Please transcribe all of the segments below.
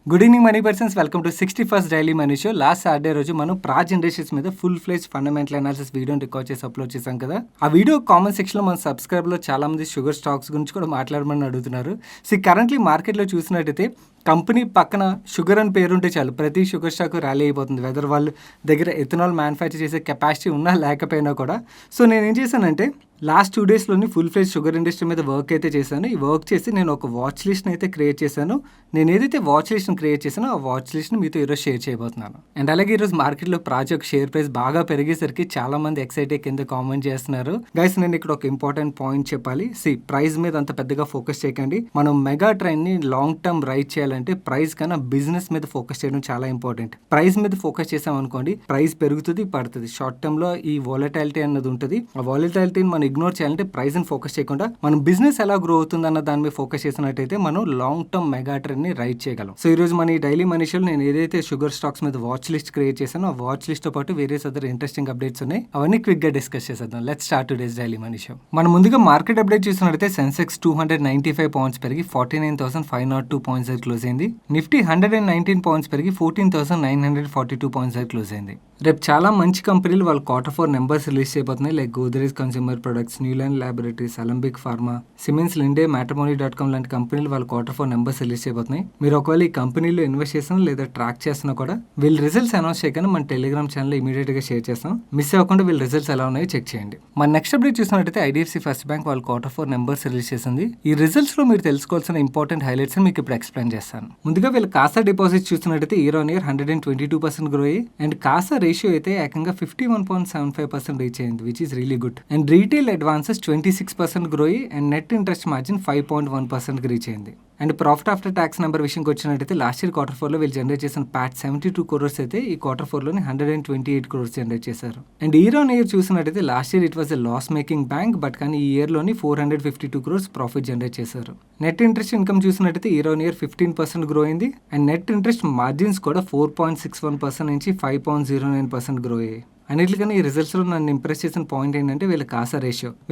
Good evening money persons, welcome to 61st daily money show. Last Saturday రోజు మనం Praj industries మీద full ఫ్లెజ్ fundamental analysis వీడియోని record చేసి upload చేశాం కదా. ఆ వీడియో కామెంట్ సెక్షన్ లో మన సబ్స్క్రైబర్లో చాలా మంది షుగర్ స్టాక్స్ గురించి కూడా మాట్లాడమని అడుగుతున్నారు. కరెంట్లీ మార్కెట్లో చూసినట్టయితే కంపెనీ పక్కన షుగర్ అని పేరుంటే చాలు ప్రతి షుగర్ స్టాక్ ర్యాలీ అయిపోతుంది, వెదర్ వాళ్ళు దగ్గర ఎథనాల్ మ్యానుఫ్యాక్చర్ చేసే కెపాసిటీ ఉన్నా లేకపోయినా కూడా. సో నేను ఏం చేశానంటే లాస్ట్ 2 డేస్లోని ఫుల్ ఫ్లెజ్ షుగర్ ఇండస్ట్రీ మీద వర్క్ అయితే చేశాను. ఈ వర్క్ చేసి నేను ఒక వాచ్ లిస్ట్ని అయితే క్రియేట్ చేశాను. నేను ఏదైతే వాచ్ లిస్ట్ని క్రియేట్ చేశానో ఆ వాచ్ లిస్ట్ని మీతో ఈరోజు షేర్ చేయబోతున్నాను. అండ్ అలాగే ఈరోజు మార్కెట్లో ప్రాజెక్ట్ షేర్ ప్రైస్ బాగా పెరిగేసరికి చాలా మంది ఎక్సైట్ కింద కామెంట్ చేస్తున్నారు. గైస్, నేను ఇక్కడ ఒక ఇంపార్టెంట్ పాయింట్ చెప్పాలి. ప్రైస్ మీద అంత పెద్దగా ఫోకస్ చేయకండి. మనం మెగా ట్రెండ్ని లాంగ్ టర్మ్ రైట్ చేయాలంటే ప్రైస్ కన్నా బిజినెస్ మీద ఫోకస్ చేయడం చాలా ఇంపార్టెంట్. ప్రైస్ మీద ఫోకస్ చేసాం అనుకోండి, ప్రైస్ పెరుగుతుంది పడుతుంది. షార్ట్ టర్మ్ లో ఈ వాలటాలిటీ అన్నది ఉంటుంది. ఆ వాలటాలిటీని మనం ఇగ్నోర్ చేయాలంటే ప్రైస్ ని ఫోకస్ చేయకుండా మనం బిజినెస్ ఎలా గ్రో అవుతుంది అన్న దాని మీద ఫోకస్ చేసినట్టయితే మనం లాంగ్ టర్మ్ మెగా ట్రెండ్ ని రైట్ చేయగలం. సో ఈ రోజు మన ఈ డైలీ మనీ షోలో నేను ఏదైతే షుగర్ స్టాక్స్ మీద వాచ్ లిస్ట్ క్రియేట్ చేశానో ఆ వాచ్ లిస్ట్ తో పాటు వేరే అదర్ ఇంట్రెస్టింగ్ అప్డేట్స్ ఉన్నాయి, అవన్నీ క్విక్ గా డిస్కస్ చేసేద్దాం. Let's start today's daily money show. మనం ముందుగా మార్కెట్ అప్డేట్ చూసినట్టయితే సెన్సెక్స్ 295 పాయింట్స్ పెరిగి 49,502 పాయింట్స్ దగ్గర క్లోజ్ అయింది. నిఫ్టీ 119 పాయింట్స్ పెరిగి 14,942 పాయింట్స్ దగ్గర క్లోజ్ అయింది. రేపు చాలా మంచి కంపెనీలు వాళ్ళ Q4 నెంబర్స్ రిలీజ్ చేయబోతున్నాయి. Like Godrej consumer products, Neuland laboratories, Alembic pharma, Siemens Linde, మ్యాట్రిమోనీ.com లాంటి కంపెనీలు వాళ్ళ Q4 నెంబర్స్ రిలీజ్ చేయబోతున్నాయి. మీరు ఒకవేళ ఈ కంపెనీలో ఇన్వెస్ట్ చేసినా లేదా ట్రాక్ చేసినా కూడా వీళ్ళ రిజల్ట్స్ అనౌన్స్ చేయగానే మన టెలిగ్రామ్ ఛానల్ ఇమీడియట్ గా షేర్ చేస్తాం. మిస్ అవ్వకుండా వీళ్ళ రిజల్ట్స్ ఎలా ఉన్నాయో చెక్ చేయండి. మన నెక్స్ట్ అప్డేట్ చూసినట్టయితే ఐడిఎఫ్సి ఫస్ట్ బ్యాంక్ వాళ్ళ Q4 నెంబర్స్ రిలీజ్ చేసింది. ఈ రిజల్ట్స్ లో మీరు తెలుసుకోవాల్సిన ఇంపార్టెంట్ హైలైట్స్ మీకు ఇప్పుడు ఎక్స్ప్లెయిన్ చేస్తాను. ముందుగా వీళ్ళ కాసా డిపాజిట్స్ చూసినట్టయితే ఇయర్ ఆన్ ఇయర్ 122% గ్రో అయ్యి అండ్ కాసా రేషియో అయితే ఏకంగా 51.75% రీచ్ అయింది, which is really good. And retail advances 26% grow అయ్యి and net interest margin 5.1% reach అయింది. And profit after tax number విషయంకి వచ్చినట్టయితే లాస్ట్ ఇయర్ Q4 లో వీళ్ళు జనరేట్ చేసిన ప్యాట్ 72 crores అయితే ఈ Q4 లోని 128 crores జనరేట్ చేశారు. అండ్ ఇయర్ ఆన్ ఇయర్ చూసినట్టయితే last year it was a loss making bank, but కానీ ఈ ఇయర్ లోని 452 crores ప్రాఫిట్ జనరేట్ చేశారు. నెట్ ఇంట్రెస్ట్ ఇన్కమ్ చూసినట్టయితే ఇయర్ ఆన్ ఇయర్ 15% గ్రో అయింది అండ్ నెట్ ఇంట్రెస్ట్ మార్జిన్స్ కూడా 4.61% నుంచి 5.09% గ్రో అయ్యాయి. అన్నిటికన్నా ఈ రిజల్ట్స్ లో నన్ను ఇంప్రెస్ చేసిన పాయింట్ ఏంటంటే వీళ్ళ కాసా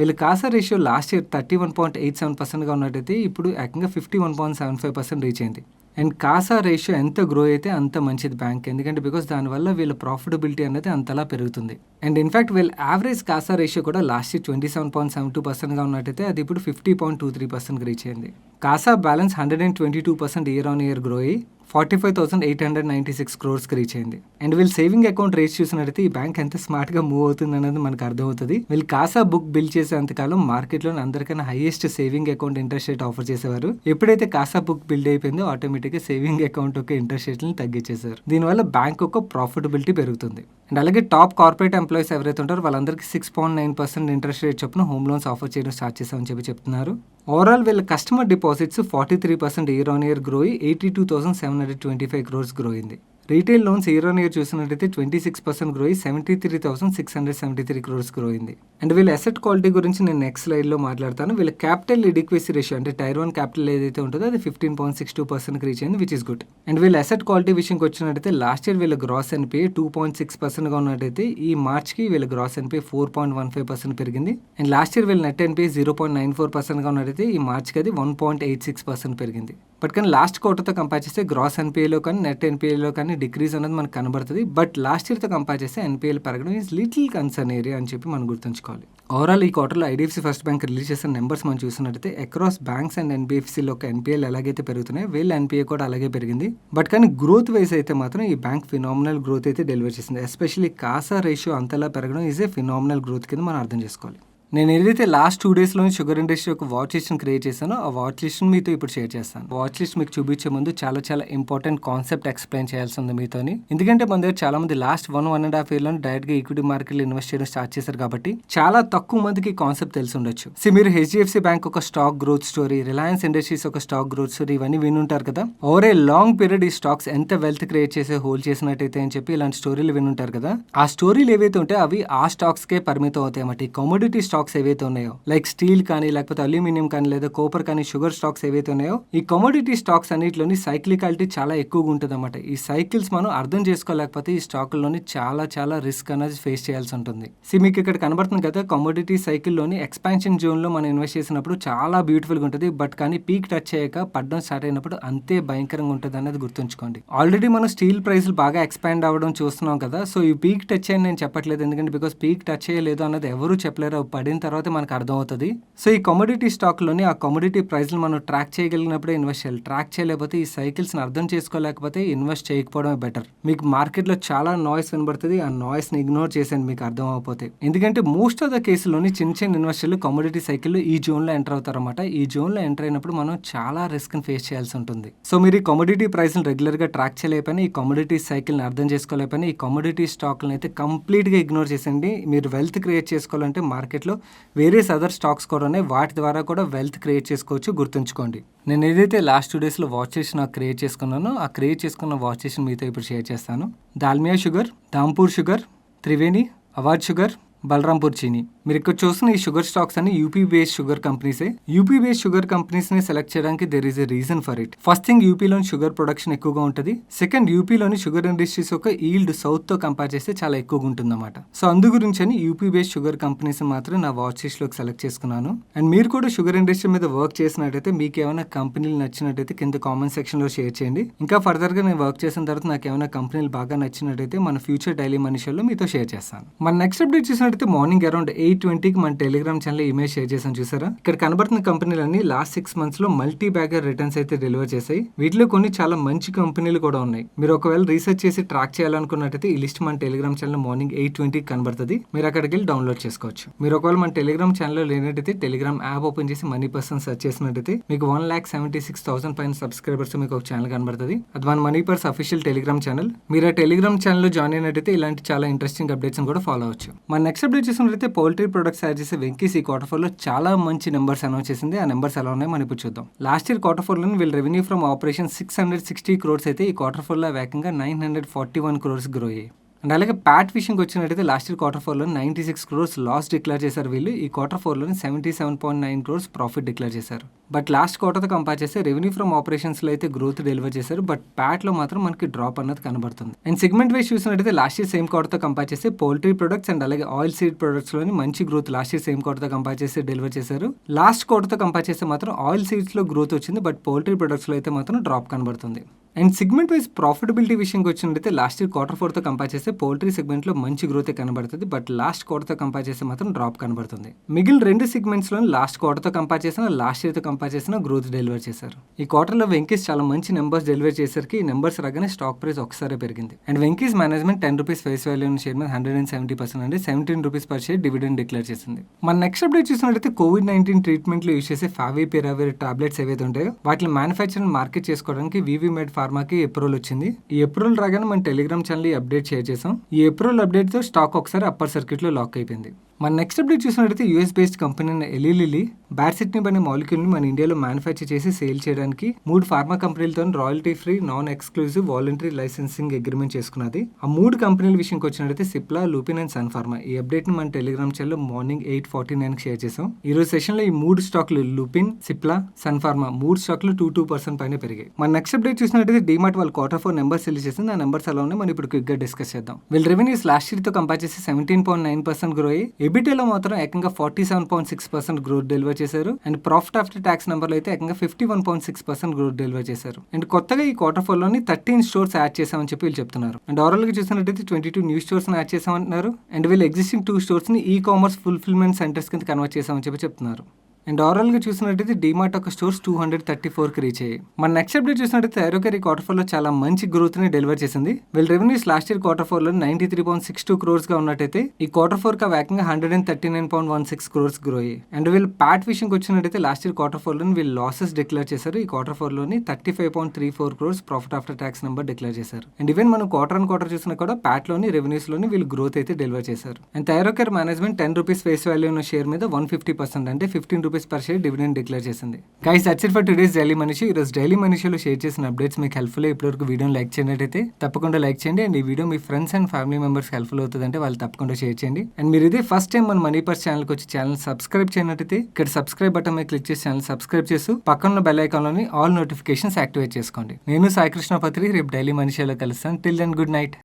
రేషియో లాస్ట్ ఇయర్ 31.87% గా ఉన్నట్టయితే ఇప్పుడు ఏకంగా 51.75% రీచ్ అయింది. అండ్ కాసా రేషియో ఎంత గ్రో అయితే అంత మంచిది బ్యాంక్, ఎందుకంటే బికాస్ దానివల్ల వీళ్ళ ప్రాఫిటబిలిటీ అనేది అంతలా పెరుగుతుంది. అండ్ ఇన్ఫాక్ట్ వీళ్ళ యావరేజ్ కాసా రేషియో కూడా లాస్ట్ ఇయర్ 27.72% గా ఉన్నట్టయితే అది ఇప్పుడు 50.23% రీచ్ అయింది. CASA balance 122% year on year grow అయ్యి 45,896 crores రీచ్ అయింది. అండ్ వీళ్ళు సేవింగ్ అకౌంట్ రేట్స్ చూసినట్టయితే ఈ బ్యాంక్ ఎంత స్మార్ట్ గా మూవ్ అవుతుంది అనేది మనకు అర్థమవుతుంది. వీళ్ళు కాసా బుక్ బిల్డ్ చేసేంతకాలం మార్కెట్ లో అందరికన్నా highest saving account interest rate offer చేసేవారు. ఎప్పుడైతే కాసా బుక్ బిల్డ్ అయిపోయిందో ఆటోమేటిక్ గా సేవింగ్ అకౌంట్ యొక్క ఇంట్రెస్ట్ రేట్లను తగ్గించేశారు. దీనివల్ల బ్యాంక్ యొక్క ప్రాఫిటబిలిటీ పెరుగుతుంది. అండ్ అలాగే టాప్ కార్పొరేట్ ఎంప్లాయీస్ ఎవరైతే ఉంటారో వాళ్ళందరికీ 6.9% ఇంట్రెస్ట్ రేట్ చొప్పున హోమ్ లోన్స్ ఆఫర్ చేయడం స్టార్ట్ చేశామని చెప్తున్నారు. ఓవరాల్ వీళ్ళ customer deposits 43% year on year grow అయ్యి 82,725 crores గ్రో అయింది. Retail loans year on year చూసినట్టయితే 26% గ్రో అయ్యి 73,673 crores గ్రో అయింది. అండ్ వీళ్ళ అసెట్ క్వాలిటీ గురించి నేను నెక్స్ట్ స్లైడ్ లో మాట్లాడతాను. వీళ్ళ క్యాపిటల్ ఎడిక్వసీ రేషియో అంటే టైర్ 1 క్యాపిటల్ ఏదైతే ఉంటుందో అది 15.62% రీచ్ అయింది, విచ్ ఇస్ గుడ్. అండ్ వీళ్ళ అసెట్ క్వాలిటీ విషయంకి వచ్చినట్టయితే లాస్ట్ ఇయర్ వీళ్ళ గ్రాస్ ఎన్పిఏ 2.6% గా ఉన్నట్టయితే ఈ మార్చ్ కి వీళ్ళ గ్రాస్ ఎన్పిఏ 4.15% పెరిగింది. అండ్ లాస్ట్ ఇయర్ వీళ్ళ నెట్ ఎన్పిఏ 0.94% గా ఉన్నట్టయితే ఈ మార్చ్ కి అది 1.86% పెరిగింది. బట్ కానీ లాస్ట్ క్వార్టర్తో కంపేర్ చేస్తే గ్రాస్ ఎన్పిఏలో కానీ నెట్ ఎన్పిఏలో కానీ డిక్రీజ్ అనేది మనకు కనబడుతుంది. బట్ లాస్ట్ ఇయర్తో కంపేర్ చేస్తే ఎన్పిఏలు పెరగడం ఈజ్ లిటిల్ కన్సర్న్ ఏరియా అని చెప్పి మనం గుర్తుంచుకోవాలి. ఓవరాల్ ఈ క్వార్టర్లో ఐడిఎఫ్సి ఫస్ట్ బ్యాంక్ రిలీజ్ చేసిన నెంబర్స్ మనం చూసినట్టయితే అక్రాస్ బ్యాంక్స్ అండ్ ఎన్బిఎఫ్సిలో ఒక ఎన్పిఏలు ఎలాగైతే పెరుగుతున్నాయి వీళ్ళ ఎన్పిఏ కూడా అలాగే పెరిగింది. బట్ కానీ గ్రోత్ వైజ్ అయితే మాత్రం ఈ బ్యాంక్ ఫినామినల్ గ్రోత్ అయితే డెలివర్ చేసింది. ఎస్పెషల్లీ కాసా రేషియో అంతలా పెరగడం ఈజ్ ఏ ఫినామినల్ గ్రోత్ కింద మనం అర్థం చేసుకోవాలి. నేను ఏదైతే లాస్ట్ 2 డేస్లో షుగర్ ఇండస్ట్రీ ఒక వాచ్ లిస్ట్ని క్రియేట్ చేశానో ఆ వాచ్ లిస్ట్ని మీతో ఇప్పుడు షేర్ చేస్తాను. వాచ్ లిస్ట్ మీకు చూపించే ముందు చాలా ఇంపార్టెంట్ కాన్సెప్ట్ ఎక్స్ప్లెయిన్ చేయాల్సి ఉంది మీతోని. ఎందుకంటే మన దగ్గర చాలా మంది లాస్ట్ 1.5 year లో డైరెక్ట్ గా ఈక్విటీ మార్కెట్లో ఇన్వెస్ట్ చేయడం స్టార్ట్ చేశారు కాబట్టి చాలా తక్కువ మందికి కాన్సెప్ట్ తెలిసి ఉండొచ్చు. మీరు హెచ్డిఎఫ్సి బ్యాంక్ ఒక stock growth story, Reliance industries ఒక స్టాక్ గ్రోత్ స్టోరీ ఇవన్నీ వినుంటారు కదా. ఓవర్ ఏ లాంగ్ పీరియడ్ ఈ స్టాక్స్ ఎంత వెల్త్ క్రియేట్ చేసే హోల్డ్ చేసినట్టయితే అని చెప్పి ఇలాంటి స్టోరీలు వినుంటారు కదా. ఆ స్టోరీలు ఏవైతే ఉంటే అవి ఆ స్టాక్స్ కే పరిమితం అవుతాయి అన్నమాట. ఈ కమోడిటీ స్టాక్స్ స్టాక్స్ ఏవైతే ఉన్నాయో లైక్ స్టీల్ కానీ లేకపోతే అల్యూమినియం కానీ లేదా కోపర్ కానీ షుగర్ స్టాక్స్ ఏవైతే ఉన్నాయో ఈ కమోడిటీ స్టాక్స్ అన్నిటిలోని సైక్లికాలిటీ చాలా ఎక్కువగా ఉంటుంది అనమాట. ఈ సైకిల్స్ మనం అర్థం చేసుకోలేకపోతే ఈ స్టాకుల్లోని చాలా రిస్క్ అనేది ఫేస్ చేయాల్సి ఉంటుంది. మీకు ఇక్కడ కనబడుతుంది కదా కమోడిటీ సైకిల్లోని ఎక్స్పాన్షన్ జోన్ లో మనం ఇన్వెస్ట్ చేసినప్పుడు చాలా బ్యూటిఫుల్ గా ఉంటుంది. బట్ కానీ పీక్ టచ్ అయ్యాక పడడం స్టార్ట్ అయినప్పుడు అంతే భయంకరంగా ఉంటుంది అనేది గుర్తుంచుకోండి. ఆల్రెడీ మనం స్టీల్ ప్రైస్లు బాగా ఎక్స్పాండ్ అవ్వడం చూస్తున్నాం కదా. సో ఈ పీక్ టచ్ అయ్యి నేను చెప్పట్లేదు, ఎందుకంటే బికాస్ పీక్ టచ్ చేయలేదు అన్నది ఎవరు చెప్పలేరు, పడిన తర్వాత మనకు అర్థమవుతుంది. సో ఈ కమోడిటీ స్టాక్ లోని ఆ కమోడిటీ ప్రైస్ మనం ట్రాక్ చేయగలిగినప్పుడే ఇన్వెస్ట్ చేయాలి. ట్రాక్ చేయలేకపోతే ఈ సైకిల్స్ ని అర్థం చేసుకోలేకపోతే ఇన్వెస్ట్ చేయకపోవడమే బెటర్. మీకు మార్కెట్ లో చాలా నాయిస్ వినబడుతుంది, ఆ నాయిస్ ని ఇగ్నోర్ చేసేయండి మీకు అర్థం అవ్వకపోతే. ఎందుకంటే మోస్ట్ ఆఫ్ ద కేసులోని చిన్న ఇన్వెస్టర్లు కమోడిటీ సైకిల్ ఈ జోన్ లో ఎంటర్ అవుతారన్నమాట. ఈ జోన్ లో ఎంటర్ అయినప్పుడు మనం చాలా రిస్క్ ని ఫేస్ చేయాల్సి ఉంటుంది. సో మీరు ఈ కమోడిటీ ప్రైస్ రెగ్యులర్ గా ట్రాక్ చేయలేకపోయినా, ఈ కమోడిటీ సైకిల్ ని అర్థం చేసుకోలేకపోయినా, ఈ కమోడిటీ స్టాక్ అయితే కంప్లీట్ గా ఇగ్నోర్ చేసేయండి. మీరు వెల్త్ క్రియేట్ చేసుకోవాలంటే మార్కెట్ లో వేరియస్ అదర్ స్టాక్స్ కూడా ఉన్నాయి, వాటి ద్వారా కూడా వెల్త్ క్రియేట్ చేసుకోవచ్చు, గుర్తుంచుకోండి. నేను ఏదైతే లాస్ట్ 2 days లో వాచ్ చేసి నాకు క్రియేట్ చేసుకున్నానో ఆ క్రియేట్ చేసుకున్న వాచ్ చేసి మీతో ఇప్పుడు షేర్ చేస్తాను. Dalmia sugar, Dhampur sugar, Triveni, Awadh sugar, Balrampur Chini. మీరు ఇక్కడ చూస్తున్న ఈ షుగర్ స్టాక్స్ అన్ని యూపీ బేస్డ్ షుగర్ కంపెనీసే. యూపీ బేస్డ్ షుగర్ కంపెనీస్ ని సెలెక్ట్ చేయడానికి there is a reason for it. First thing, యూపీలోని షుగర్ ప్రొడక్షన్ ఎక్కువగా ఉంటుంది. సెకండ్, యూపీలోని షుగర్ ఇండస్ట్రీస్ యొక్క ఈల్డ్ సౌత్ తో కంపేర్ చేస్తే చాలా ఎక్కువగా ఉంటుంది అన్నమాట. సో అందు గురించి అని యూపీ బేస్డ్ షుగర్ కంపెనీస్ మాత్రం నా వాచ్ లిస్ట్ లోకి సెలెక్ట్ చేసుకున్నాను. అండ్ మీరు కూడా షుగర్ ఇండస్ట్రీ మీద వర్క్ చేసినట్టయితే మీకు ఏమైనా కంపెనీలు నచ్చినట్టయితే కింద కామెంట్ సెక్షన్ లో షేర్ చేయండి. ఇంకా ఫర్దర్ గా నేను వర్క్ చేసిన తర్వాత నాకు ఏమైనా కంపెనీలు బాగా నచ్చినట్టయితే మన ఫ్యూచర్ డైలీ మనీ షోలో మీతో షేర్ చేస్తాను. మన నెక్స్ట్ అప్డేట్ చూసినట్టయితే మార్నింగ్ అరౌండ్ 8:20కి మన టెలిగ్రామ్ ఛానల్ ఇమేజ్ షేర్ చేసాను చూసారా. ఇక్కడ కనబడుతున్న కంపెనీలన్నీ లాస్ట్ 6 months లో మల్టీ బ్యాగర్ రిటర్న్స్ అయితే డెలివర్ చేశాయి. వీటిలో కొన్ని చాలా మంచి కంపెనీలు కూడా ఉన్నాయి. మీరు ఒకవేళ రీసెర్చ్ చేసి ట్రాక్ చేయాలనుకున్నట్టయితే ఈ లిస్ట్ మన టెలిగ్రామ్ ఛానల్ మార్నింగ్ 8:20కి కనబడుతుంది. మీరు అక్కడికి వెళ్ళి డౌన్లోడ్ చేసుకోవచ్చు. మీరు ఒకవేళ మన టెలిగ్రామ్ ఛానల్ లేనట్టయితే టెలిగ్రామ్ యాప్ ఓపెన్ చేసి మనీ పర్సన్ సెర్చ్ చేసినట్టయితే మీకు 1,76,000 పైన సబ్స్క్రైబర్స్ మీకు ఒక ఛానల్ కనబడుతుంది. అది మన money purse official Telegram channel. మీరు ఆ టెలిగ్రామ్ ఛానల్ లో జాయిన్ అయినట్టయితే ఇలాంటి చాలా ఇంట్రెస్టింగ్ అప్డేట్స్ కూడా ఫాలో అవచ్చు. మన నెక్స్ట్ అప్డేట్ చూసినట్టయితే పౌల్ట్రీ ప్రొడక్ట్స్ తయారు చేసే వెంకీస్ ఈ Q4 లో చాలా మంచి నెంబర్స్ అనౌన్స్ చేసింది. ఆ నెంబర్స్ ఎలా ఉన్నాయి మనం ఇప్పుడు చూద్దాం. లాస్ట్ ఇయర్ Q4 లో వీళ్ళ రెవెన్యూ ఫ్రమ్ ఆపరేషన్ 660 crores అయితే ఈ Q4 లో వేగంగా 941 crores గ్రో అయ్యాయి. అండ్ అలాగే ప్యాట్ విషయంకి వచ్చినట్టయితే లాస్ట్ ఇయర్ Q4 లో 96 crores లాస్ డిక్లేర్ చేశారు వీళ్ళు. ఈ Q4 లో 77.9 crores ప్రాఫిట్ డిక్లేర్ చేశారు. బట్ లాస్ట్ క్వార్టర్తో కంపేర్ చేస్తే రెవెన్యూ ఫ్రమ్ ఆపరేషన్స్ లో అయితే గ్రోత్ డెలివర్ చేశారు. బట్ ప్యాట్ లో మాత్రం మనకి డ్రాప్ అన్నది కనబడుతుంది. అండ్ సెగ్మెంట్ వైజ్ చూసినట్టయితే లాస్ట్ ఇయర్ సేమ్ క్వార్టర్తో కంపేర్ చేస్తే పౌల్ట్రీ ప్రొడక్ట్స్ అండ్ అలాగే ఆయిల్ సీడ్ ప్రొడక్ట్స్ లోని మంచి గ్రోత్ లాస్ట్ ఇయర్ సేమ్ క్వార్టర్తో కంపేర్ చేస్తే డెలివర్ చేశారు. లాస్ట్ క్వార్టర్తో కంపేర్ చేస్తే మాత్రం ఆయిల్ సీడ్స్ లో గ్రోత్ వచ్చింది, బట్ పౌల్ట్రీ ప్రొడక్ట్స్ లో అయితే మాత్రం డ్రాప్ కనబడుతుంది. అండ్ సెగ్మెంట్ వైజ్ ప్రాఫిటబిలిటీ విషయంకి వచ్చినట్టయితే లాస్ట్ ఇయర్ Q4తో కంపేర్ చేస్తే పౌల్ట్రీ సెగ్మెంట్ లో మంచి గ్రోత్ కనబడుతుంది, బట్ లాస్ట్ క్వార్టర్తో కంపేర్ చేస్తే మాత్రం డ్రాప్ కనబడుతుంది. మిగిలిన 2 సెగ్మెంట్స్ లో లాస్ట్ క్వార్టర్తో కంపేర్ చేసిన లాస్ట్ ఇయర్ తో కంపేర్ చేసిన గ్రోత్ డెలివర్ చేశారు. ఈ క్వార్టర్లో వెంకీస్ చాలా మంచి నెంబర్స్ డెలివర్ చేసరికి ఈ నెంబర్స్ రాగానే స్టాక్ ప్రైస్ ఒకసారి పెరిగింది. And Venky's management ₹10 face value share మీద 170% అంటే ₹17 పర్ షేర్ డివిడెండ్ డిక్లేర్ చేసింది. మన నెక్స్ట్ అప్డేట్ చూసినట్టయితే COVID-19 ట్రీట్మెంట్ లో యూజ్ చేసే ఫావిపిరావిర్ టాబ్లెట్స్ ఏవైతే ఉంటాయో వాటిని మ్యానుఫ్యాక్చరింగ్ మార్కెట్ చేసుకోవడానికి వివి మెడ్ ఫార్మాకి అప్రూవల్ వచ్చింది. ఈ అప్రూవల్ రాగానే మన టెలిగ్రామ్ ఛానల్ ఈ అప్డేట్ షేర్ చేసాం. ఈ అప్రూవల్ అప్డేట్ తో స్టాక్ ఒకసారి అప్పర్ సర్క్యూట్ లో లాక్ అయిపోయింది. మన నెక్స్ట్ అప్డేట్ చూసినట్టయితే US based company Eli Lilly baricitinib అనే మాలిక్యూల్ ని మన ఇండియాలో మ్యానుఫ్యాక్చర్ చేసి సేల్ చేయడానికి 3 ఫార్మా కంపెనీలతో royalty free non exclusive voluntary licensing agreement చేసుకున్నది. ఆ 3 కంపెనీల విషయంకి వచ్చినట్టయితే సిప్లా, లూపిన్ అండ్ సన్ ఫార్మా. ఈ అప్డేట్ ని మన టెలిగ్రామ్ ఛానల్ మార్నింగ్ 8:49 షేర్ చేసాం. ఈ రోజు సెషన్ లో ఈ 3 స్టాక్లు లూపిన్, సిప్లా, సన్ ఫార్మా 3 స్టాక్లు 2% పైన పెరిగాయి. మన నెక్స్ట్ అప్డేట్ చూసినట్టయితే డిమార్ట్ వాళ్ళ Q4 నెంబర్స్ రిలీజ్ చేసింది. ఆ నెంబర్స్ ఎలా ఉన్నాయి మనం ఇప్పుడు క్విక్ గా డిస్కస్ చేద్దాం. వీళ్ళ రెవెన్యూస్ లాస్ట్ ఇయర్ తో కంపేర్ చేసి 17.9% గ్రో అయ్యి ఎబిటాలో మాత్రం ఏకంగా 47.6% గ్రోత్ డెలివర్ చేశారు. అండ్ ప్రాఫిట్ ఆఫ్టర్ ట్యాక్స్ నెంబర్లో అయితే ఏకంగా 51.6% గ్రోత్ డెలివర్ చేశారు. అండ్ కొత్తగా ఈ Q4 లోని 13 స్టోర్స్ యాడ్ చేశామని చెప్పి వీళ్ళు చెప్తున్నారు. అండ్ ఓవరాల్ గా చూసినట్టయితే 22 న్యూ స్టోర్స్ యాడ్ చేసామంటున్నారు. అండ్ వీళ్ళు ఎగ్జిస్టింగ్ 2 స్టోర్స్ ని ఈ కామర్స్ ఫుల్ఫిల్మెంట్ సెంటర్స్ కింద కన్వర్ట్ చేసామని చెప్పి చెప్తున్నారు. అండ్ ఓవరాల్ గా చూసినట్టయితే డిమార్ట్ ఒక స్టోర్స్ 234కి రీచ్ అయ్యాయి. మన నెక్స్ట్ అప్డేట్ చూసినట్టయితే థైరోకేర్ ఈ Q4 లో చాలా మంచి గ్రోత్ ని డెలివర్ చేసింది. వీళ్ళ రెవెన్యూస్ లాస్ట్ ఇయర్ Q4 లో 93.62 crores గా ఉన్నట్టయితే ఈ Q4 కా వేగంగా 139.16 crores గ్రో అయ్యాయి. అండ్ వీళ్ళు ప్యాట్ విషయంకి వచ్చినట్టయితే లాస్ట్ ఇయర్ Q4 లో వీళ్ళు లాసెస్ డిక్లేర్ చేశారు. ఈ Q4 లోని 35.34 crores profit after tax number declare చేశారు. అండ్ ఈవెన్ మనం క్వార్టర్ చూసినా కూడా ప్యాట్ లోని రెవెన్యూస్ లోని వీళ్ళు గ్రోత్ అయితే డెలివర్ చేశారు. And Thyrocare management ₹10 face value ఉన్న షేర్ మీద 150% అంటే ₹15 rupees per share dividend declare చేసింది. Guys that's it for today's daily money show. ఈ రోజు డైలీ మనీషోలో షేర్ చేసిన అప్డేట్స్ మీకు హెల్ప్ఫుల్ ఇప్పటివరకు వీడియోని లైక్ చేయనట్టయితే తప్పకుండా లైక్ చేయండి. అండ్ ఈ వీడియో మీ friends and family members helpful అవుతుందంటే వాళ్ళు తప్పకుండా షేర్ చేయండి. అండ్ మీరు ఇదే ఫస్ట్ టైం మన మనీ పర్స్ ఛానల్కి వచ్చి ఛానల్ సబ్స్క్రైబ్ చేయనట్టయితే ఇక్కడ సబ్స్క్రైబ్ బటన్ మీద క్లిక్ చేసి ఛానల్ సబ్స్క్రైబ్ చేస్తూ పక్కన బెల్ ఐకాన్లోని ఆల్ నోటిఫికేషన్స్ యాక్టివేట్ చేసుకోండి. నేను సాయి కృష్ణ పత్రి రేపు డైలీ మనీషోలో కలుస్తాను. Till then good night.